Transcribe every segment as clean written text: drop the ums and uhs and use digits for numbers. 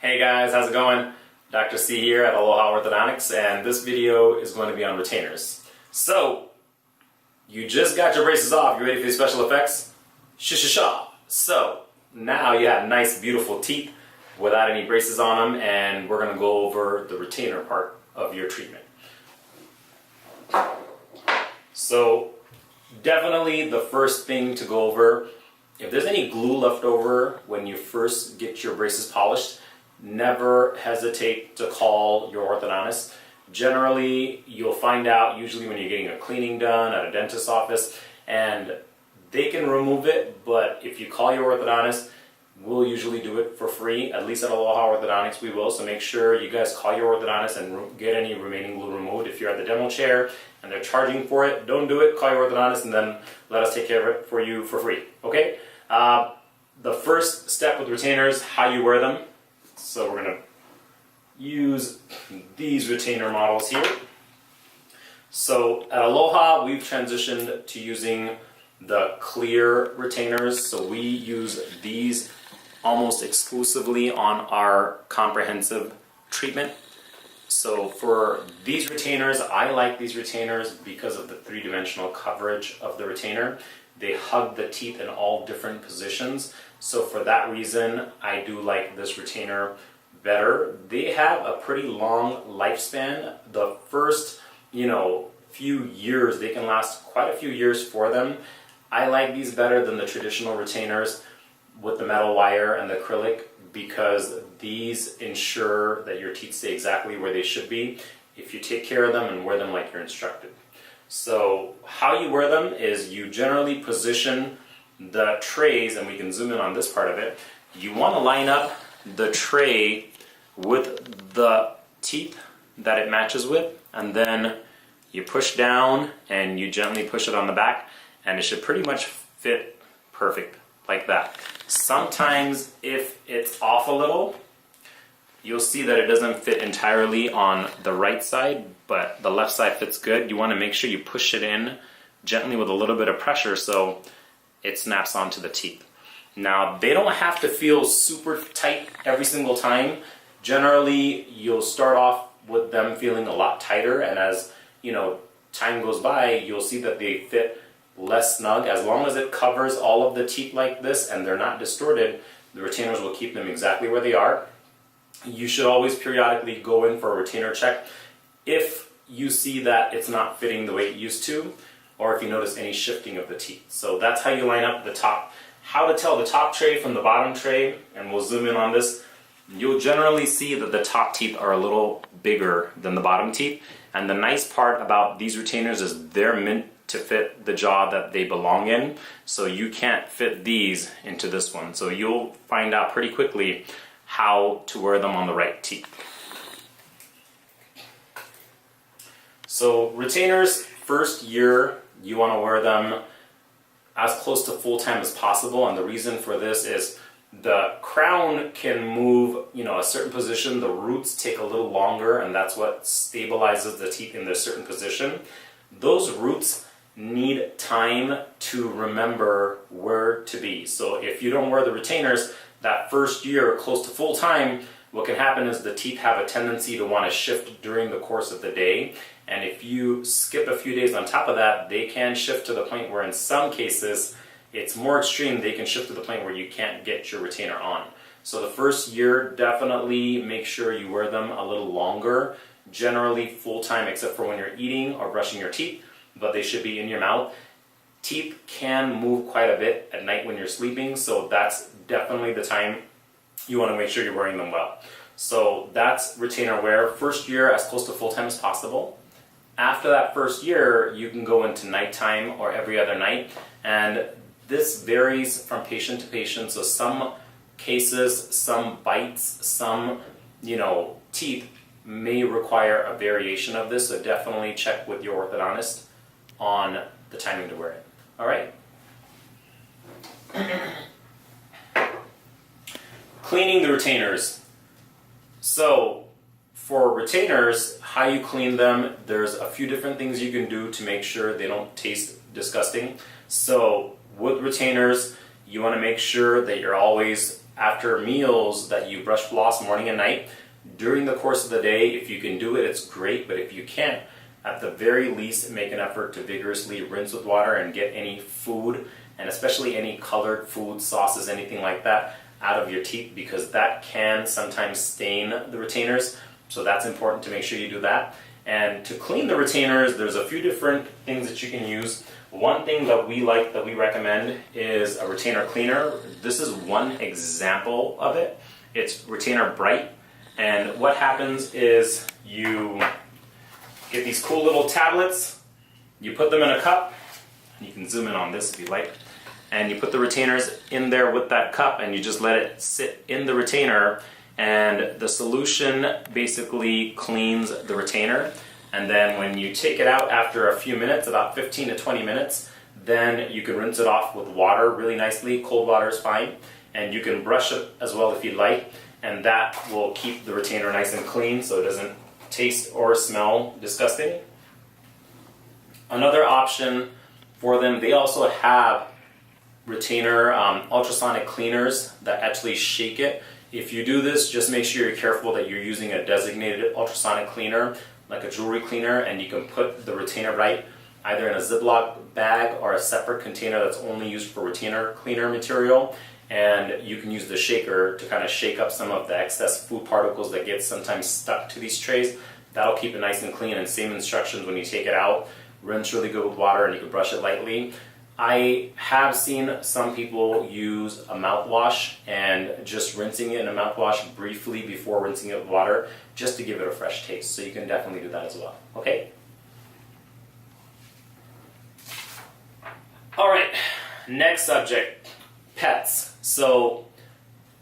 Hey guys, how's it going? Dr. C here at Aloha Orthodontics, and this video is going to be on retainers. So, you just got your braces off. You ready for these special effects? Sha-sha-sha! So, now you have nice, beautiful teeth without any braces on them, and we're going to go over the retainer part of your treatment. So, definitely the first thing to go over, if there's any glue left over when you first get your braces polished, never hesitate to call your orthodontist. Generally, you'll find out usually when you're getting a cleaning done at a dentist's office, and they can remove it, but if you call your orthodontist, we'll usually do it for free. At least at Aloha Orthodontics we will, so make sure you guys call your orthodontist and get any remaining glue removed. If you're at the demo chair and they're charging for it, don't do it. Call your orthodontist and then let us take care of it for you for free, okay? The first step with retainers, how you wear them. So we're going to use these retainer models here. So at Aloha, we've transitioned to using the clear retainers. So we use these almost exclusively on our comprehensive treatment. So for these retainers, I like these retainers because of the three-dimensional coverage of the retainer. They hug the teeth in all different positions. So for that reason, I do like this retainer better. They have a pretty long lifespan. The first, few years, they can last quite a few years for them. I like these better than the traditional retainers with the metal wire and the acrylic because these ensure that your teeth stay exactly where they should be if you take care of them and wear them like you're instructed. So how you wear them is you generally position the trays, and we can zoom in on this part of it. You want to line up the tray with the teeth that it matches with, and then you push down and you gently push it on the back, and it should pretty much fit perfect like that. Sometimes if it's off a little, you'll see that it doesn't fit entirely on the right side, but the left side fits good. You want to make sure you push it in gently with a little bit of pressure so it snaps onto the teeth. Now, they don't have to feel super tight every single time. Generally, you'll start off with them feeling a lot tighter, and as time goes by, you'll see that they fit less snug. As long as it covers all of the teeth like this and they're not distorted, the retainers will keep them exactly where they are. You should always periodically go in for a retainer check if you see that it's not fitting the way it used to, or if you notice any shifting of the teeth. So that's how you line up the top. How to tell the top tray from the bottom tray, and we'll zoom in on this. You'll generally see that the top teeth are a little bigger than the bottom teeth, and the nice part about these retainers is they're meant to fit the jaw that they belong in, so you can't fit these into this one. So you'll find out pretty quickly how to wear them on the right teeth. So retainers, first year, you want to wear them as close to full time as possible, and the reason for this is the crown can move, a certain position. The roots take a little longer, and that's what stabilizes the teeth in a certain position. Those roots need time to remember where to be. So if you don't wear the retainers that first year close to full time, what can happen is the teeth have a tendency to want to shift during the course of the day. And if you skip a few days on top of that, they can shift to the point where in some cases, it's more extreme. They can shift to the point where you can't get your retainer on. So the first year, definitely make sure you wear them a little longer, generally full time except for when you're eating or brushing your teeth, but they should be in your mouth. Teeth can move quite a bit at night when you're sleeping, so that's definitely the time you want to make sure you're wearing them well. So that's retainer wear. First year, as close to full time as possible. After that first year, you can go into nighttime or every other night, and this varies from patient to patient. So some cases, some bites, some teeth may require a variation of this, so definitely check with your orthodontist on the timing to wear it. All right? Cleaning the retainers. So for retainers, how you clean them, there's a few different things you can do to make sure they don't taste disgusting. So with retainers, you want to make sure that you're always after meals that you brush floss morning and night. During the course of the day, if you can do it, it's great, but if you can't, at the very least, make an effort to vigorously rinse with water and get any food, and especially any colored food, sauces, anything like that, out of your teeth, because that can sometimes stain the retainers. So that's important to make sure you do that. And to clean the retainers, there's a few different things that you can use. One thing that we like, that we recommend, is a retainer cleaner. This is one example of it. It's Retainer Bright. And what happens is you get these cool little tablets, you put them in a cup, and you can zoom in on this if you like, and you put the retainers in there with that cup and you just let it sit in the retainer, and the solution basically cleans the retainer. And then when you take it out after a few minutes, about 15 to 20 minutes, then you can rinse it off with water really nicely. Cold water is fine. And you can brush it as well if you'd like, and that will keep the retainer nice and clean so it doesn't taste or smell disgusting. Another option for them, they also have retainer ultrasonic cleaners that actually shake it. If you do this, just make sure you're careful that you're using a designated ultrasonic cleaner, like a jewelry cleaner, and you can put the retainer right either in a Ziploc bag or a separate container that's only used for retainer cleaner material. And you can use the shaker to kind of shake up some of the excess food particles that get sometimes stuck to these trays. That'll keep it nice and clean, and same instructions when you take it out. Rinse really good with water and you can brush it lightly. I have seen some people use a mouthwash and just rinsing it in a mouthwash briefly before rinsing it with water, just to give it a fresh taste. So you can definitely do that as well. Okay? All right, next subject, pets. So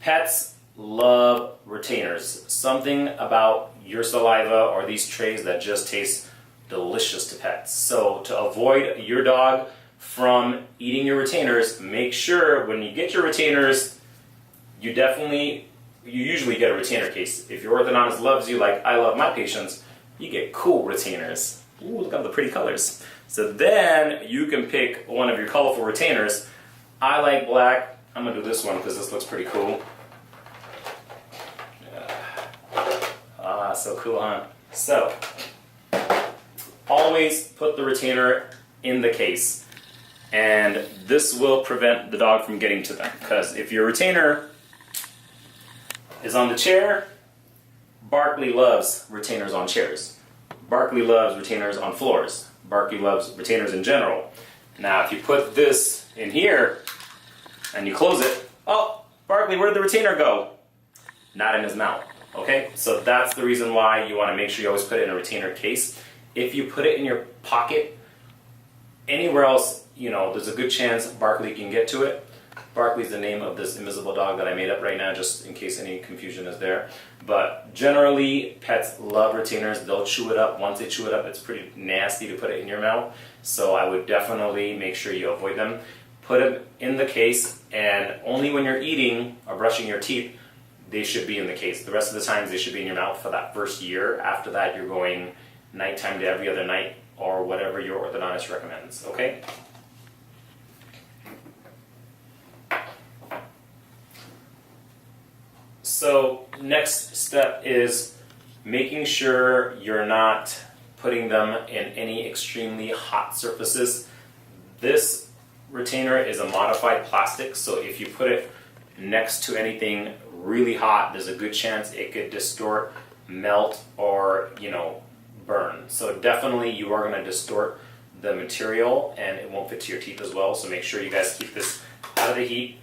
pets love retainers. Something about your saliva or these trays that just taste delicious to pets. So to avoid your dog from eating your retainers, make sure when you get your retainers, you usually get a retainer case. If your orthodontist loves you like I love my patients, you get cool retainers. Ooh, look at the pretty colors. So then you can pick one of your colorful retainers. I like black. I'm gonna do this one because this looks pretty cool. So cool, huh? So always put the retainer in the case, and this will prevent the dog from getting to them, because if your retainer is on the chair, Barkley loves retainers on chairs. Barkley loves retainers on floors. Barkley loves retainers in general. Now if you put this in here and you close it, oh, Barkley, where did the retainer go? Not in his mouth. Okay, so that's the reason why you want to make sure you always put it in a retainer case. If you put it in your pocket, anywhere else, there's a good chance Barkley can get to it. Barkley's the name of this invisible dog that I made up right now, just in case any confusion is there. But generally, pets love retainers. They'll chew it up. Once they chew it up, it's pretty nasty to put it in your mouth. So I would definitely make sure you avoid them. Put them in the case, and only when you're eating or brushing your teeth, they should be in the case. The rest of the times, they should be in your mouth for that first year. After that, you're going nighttime to every other night, or whatever your orthodontist recommends, okay? So next step is making sure you're not putting them in any extremely hot surfaces. This retainer is a modified plastic, so if you put it next to anything really hot, there's a good chance it could distort, melt, or burn. So definitely you are going to distort the material, and it won't fit to your teeth as well. So make sure you guys keep this out of the heat.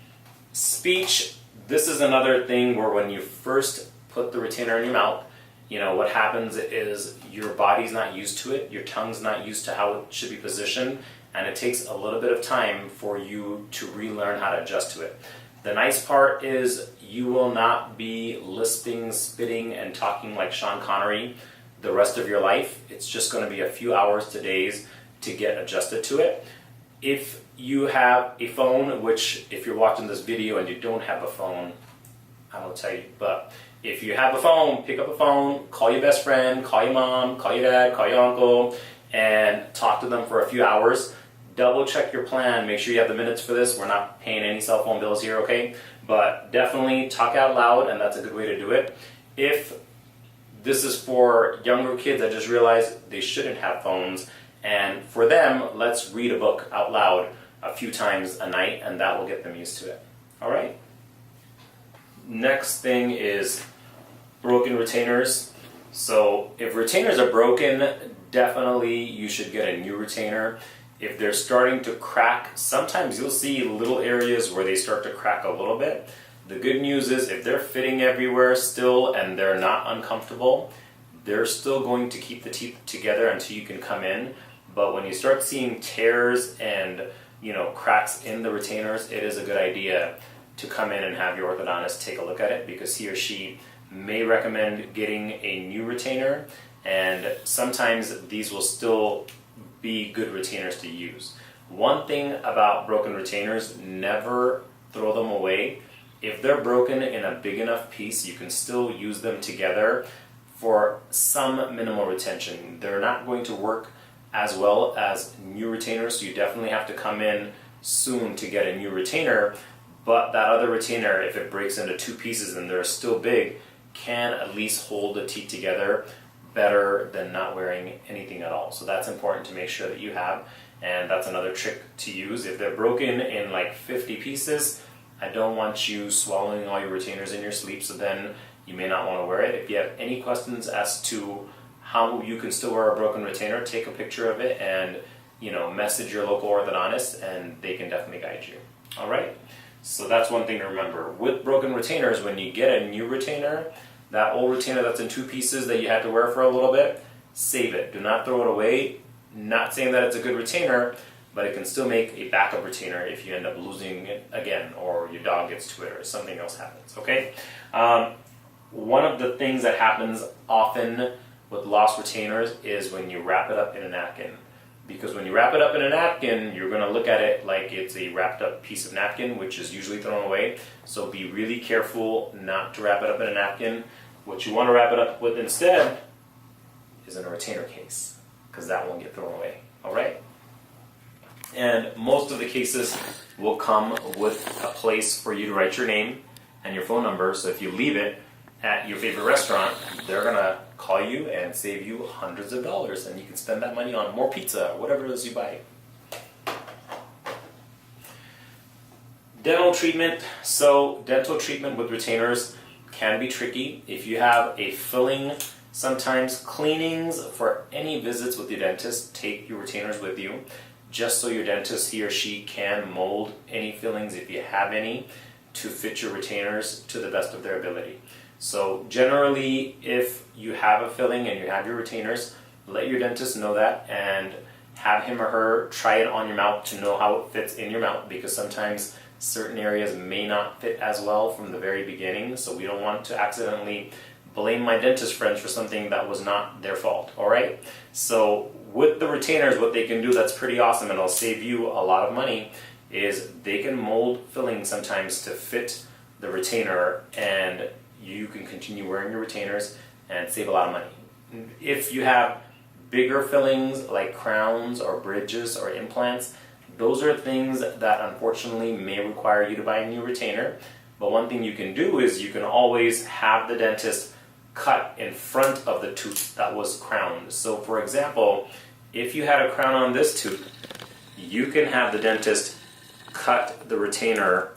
Speech, this is another thing where when you first put the retainer in your mouth, what happens is your body's not used to it, your tongue's not used to how it should be positioned, and it takes a little bit of time for you to relearn how to adjust to it. The nice part is you will not be lisping, spitting, and talking like Sean Connery the rest of your life. It's just going to be a few hours to days to get adjusted to it. If you have a phone, which if you're watching this video and you don't have a phone, I won't tell you, but if you have a phone, pick up a phone, call your best friend, call your mom, call your dad, call your uncle, and talk to them for a few hours. Double check your plan, make sure you have the minutes for this. We're not paying any cell phone bills here, okay? But definitely talk out loud, and that's a good way to do it. If this is for younger kids, I just realized they shouldn't have phones, and for them, let's read a book out loud a few times a night, and that will get them used to it. All right? Next thing is broken retainers. So if retainers are broken, definitely you should get a new retainer. If they're starting to crack, sometimes you'll see little areas where they start to crack a little bit. The good news is if they're fitting everywhere still and they're not uncomfortable, they're still going to keep the teeth together until you can come in. But when you start seeing tears and cracks in the retainers, it is a good idea to come in and have your orthodontist take a look at it, because he or she may recommend getting a new retainer, and sometimes these will still be good retainers to use. One thing about broken retainers, never throw them away. If they're broken in a big enough piece, you can still use them together for some minimal retention. They're not going to work as well as new retainers, so you definitely have to come in soon to get a new retainer. But that other retainer, if it breaks into two pieces and they're still big, can at least hold the teeth together better than not wearing anything at all. So that's important to make sure that you have, and that's another trick to use. If they're broken in like 50 pieces, I don't want you swallowing all your retainers in your sleep, so then you may not want to wear it. If you have any questions as to how you can still wear a broken retainer, take a picture of it and message your local orthodontist, and they can definitely guide you. All right? So that's one thing to remember. With broken retainers, when you get a new retainer, that old retainer that's in two pieces that you had to wear for a little bit, save it. Do not throw it away. Not saying that it's a good retainer, but it can still make a backup retainer if you end up losing it again, or your dog gets to it, or something else happens, okay? One of the things that happens often with lost retainers is when you wrap it up in a napkin. Because when you wrap it up in a napkin, you're going to look at it like it's a wrapped up piece of napkin, which is usually thrown away. So be really careful not to wrap it up in a napkin. What you want to wrap it up with instead is in a retainer case, because that won't get thrown away. All right? And most of the cases will come with a place for you to write your name and your phone number. So if you leave it at your favorite restaurant, they're going to call you and save you hundreds of dollars, and you can spend that money on more pizza or whatever it is you buy. Dental treatment. So dental treatment with retainers can be tricky. If you have a filling, sometimes cleanings for any visits with your dentist, take your retainers with you, just so your dentist, he or she, can mold any fillings, if you have any, to fit your retainers to the best of their ability. So generally, if you have a filling and you have your retainers, let your dentist know that and have him or her try it on your mouth to know how it fits in your mouth, because sometimes certain areas may not fit as well from the very beginning. So we don't want to accidentally blame my dentist friends for something that was not their fault, all right? So with the retainers, what they can do that's pretty awesome, and it'll save you a lot of money, is they can mold fillings sometimes to fit the retainer, and you can continue wearing your retainers and save a lot of money. If you have bigger fillings like crowns or bridges or implants, those are things that unfortunately may require you to buy a new retainer. But one thing you can do is you can always have the dentist cut in front of the tooth that was crowned. So for example, if you had a crown on this tooth, you can have the dentist cut the retainer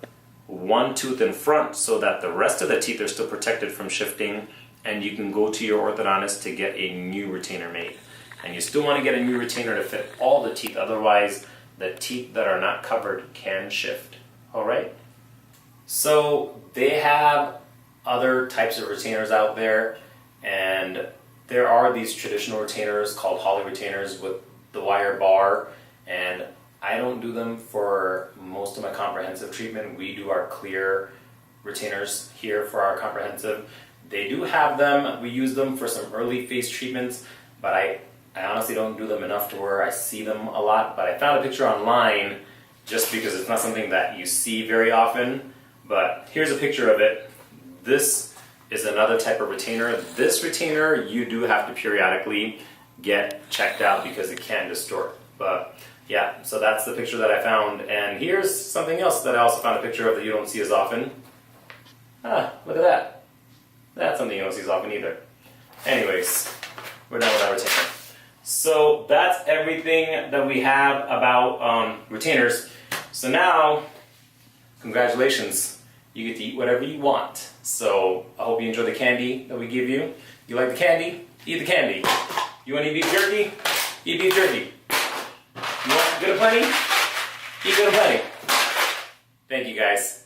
one tooth in front so that the rest of the teeth are still protected from shifting, and you can go to your orthodontist to get a new retainer made. And you still want to get a new retainer to fit all the teeth, otherwise the teeth that are not covered can shift. All right? So they have other types of retainers out there, and there are these traditional retainers called holly retainers with the wire bar, and I don't do them for most of my comprehensive treatment. We do our clear retainers here for our comprehensive. They do have them. We use them for some early phase treatments, but I honestly don't do them enough to where I see them a lot. But I found a picture online just because it's not something that you see very often. But here's a picture of it. This is another type of retainer. This retainer you do have to periodically get checked out because it can distort. But yeah, so that's the picture that I found. And here's something else that I also found a picture of that you don't see as often. Ah, look at that. That's something you don't see as often either. Anyways, we're done with our retainer. So that's everything that we have about retainers. So now, congratulations. You get to eat whatever you want. So I hope you enjoy the candy that we give you. You like the candy? Eat the candy. You want to eat beef jerky? Eat beef jerky. You want good and plenty? Eat good and plenty. Thank you guys.